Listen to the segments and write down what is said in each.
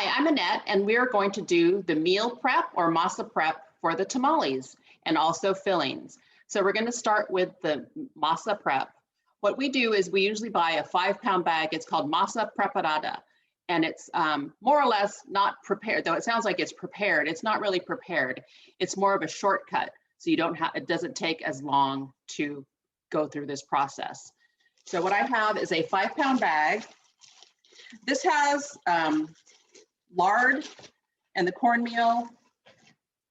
Hi, I'm Annette, and we're going to do the meal prep or masa prep for the tamales and also fillings. So we're going to start with the masa prep. What we do is we usually buy a 5-pound bag. It's called masa preparada, and it's more or less not prepared, though it sounds like it's prepared. It's not really prepared. It's more of a shortcut, so you don't have, it doesn't take as long to go through this process. So what I have is a 5-pound bag. This has lard and the cornmeal,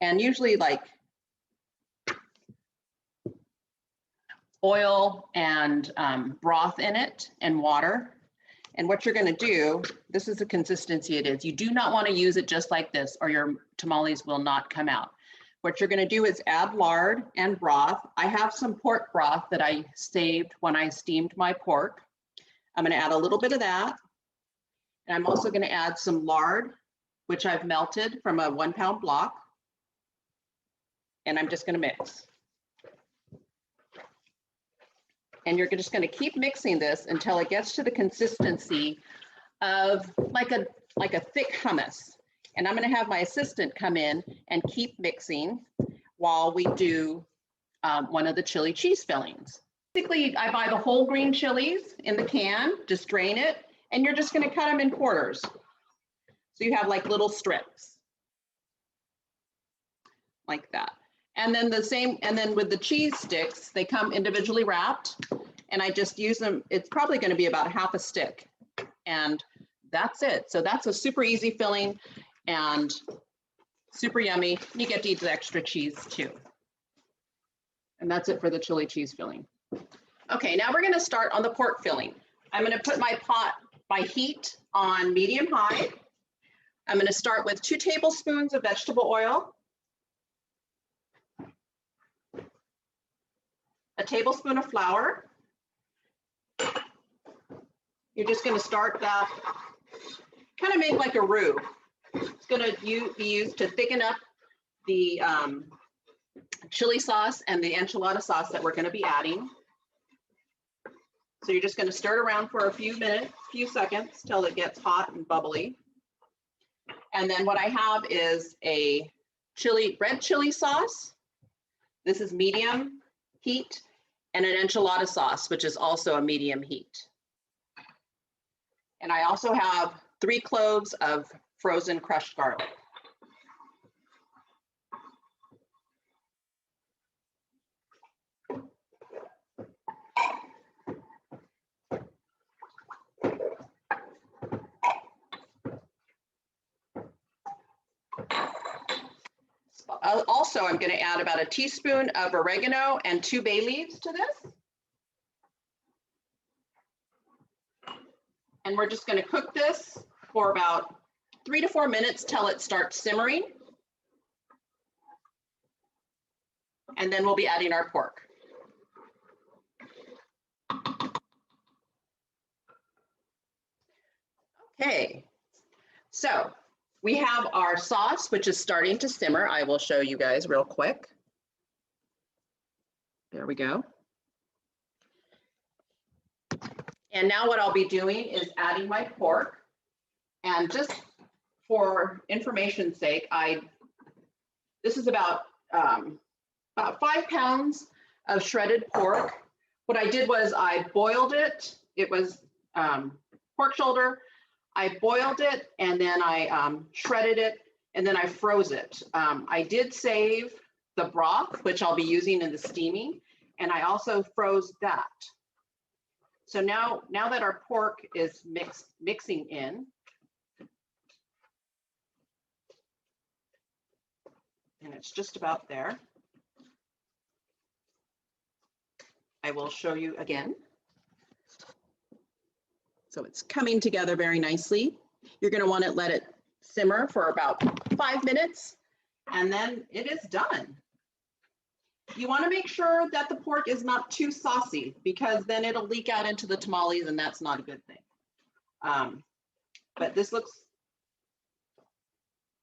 and usually like oil and broth in it and water. And what you're going to do, this is the consistency it is. You do not want to use it just like this or your tamales will not come out. What you're going to do is add lard and broth. I have some pork broth that I saved when I steamed my pork. I'm going to add a little bit of that. And I'm also going to add some lard, which I've melted from a 1-pound block. And I'm just going to mix. And you're just going to keep mixing this until it gets to the consistency of like a thick hummus. And I'm going to have my assistant come in and keep mixing while we do one of the chili cheese fillings. Basically, I buy the whole green chilies in the can, just drain it, and you're just going to cut them in quarters. So you have like little strips like that. And then the same, and then with the cheese sticks, they come individually wrapped, and I just use them. It's probably going to be about half a stick, and that's it. So that's a super easy filling and super yummy. You get to eat the extra cheese too. And that's it for the chili cheese filling. Okay, now we're going to start on the pork filling. I'm going to put my heat on medium high. I'm going to start with 2 tablespoons of vegetable oil, a tablespoon of flour. You're just going to start that, kind of make like a roux. It's going to be used to thicken up the chili sauce and the enchilada sauce that we're going to be adding. So you're just going to stir it around for a few minutes, few seconds till it gets hot and bubbly. And then what I have is a red chili sauce. This is medium heat, and an enchilada sauce, which is also a medium heat. And I also have 3 cloves of frozen crushed garlic. Also, I'm going to add about a teaspoon of oregano and 2 bay leaves to this. And we're just going to cook this for about 3 to 4 minutes till it starts simmering. And then we'll be adding our pork. Okay, so we have our sauce, which is starting to simmer. I will show you guys real quick. There we go. And now what I'll be doing is adding my pork. And just for information's sake, this is about 5 pounds of shredded pork. What I did was I boiled it. It was pork shoulder. I boiled it, and then I shredded it, and then I froze it. I did save the broth, which I'll be using in the steaming, and I also froze that. So now that our pork is mixing in, and it's just about there, I will show you again. So it's coming together very nicely. You're going to want to let it simmer for about 5 minutes, and then it is done. You want to make sure that the pork is not too saucy, because then it'll leak out into the tamales, and that's not a good thing. But this looks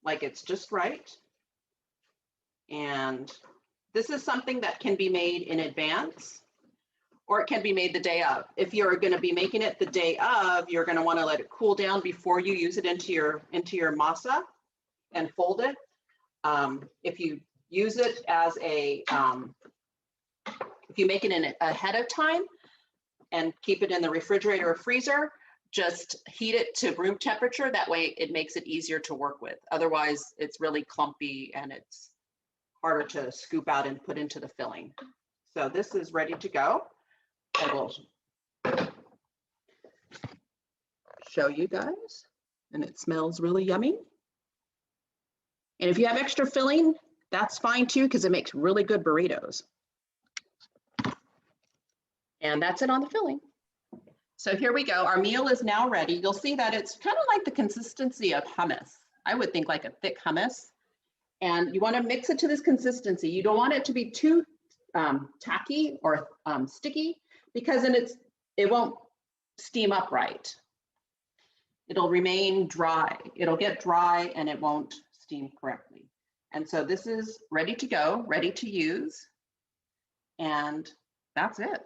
like it's just right. And this is something that can be made in advance, or it can be made the day of. If you're going to be making it the day of, you're going to want to let it cool down before you use it into your masa and fold it. If you use it as a, if you make it in ahead of time and keep it in the refrigerator or freezer, just heat it to room temperature. That way it makes it easier to work with. Otherwise, it's really clumpy and it's harder to scoop out and put into the filling. So this is ready to go. I will show you guys, and it smells really yummy. And if you have extra filling, that's fine too, because it makes really good burritos. And that's it on the filling. So here we go. Our meal is now ready. You'll see that it's kind of like the consistency of hummus. I would think like a thick hummus. And you want to mix it to this consistency. You don't want it to be too tacky or sticky, because then it won't steam up right. It'll remain dry. It'll get dry and it won't steam correctly. And so this is ready to go, ready to use. And that's it.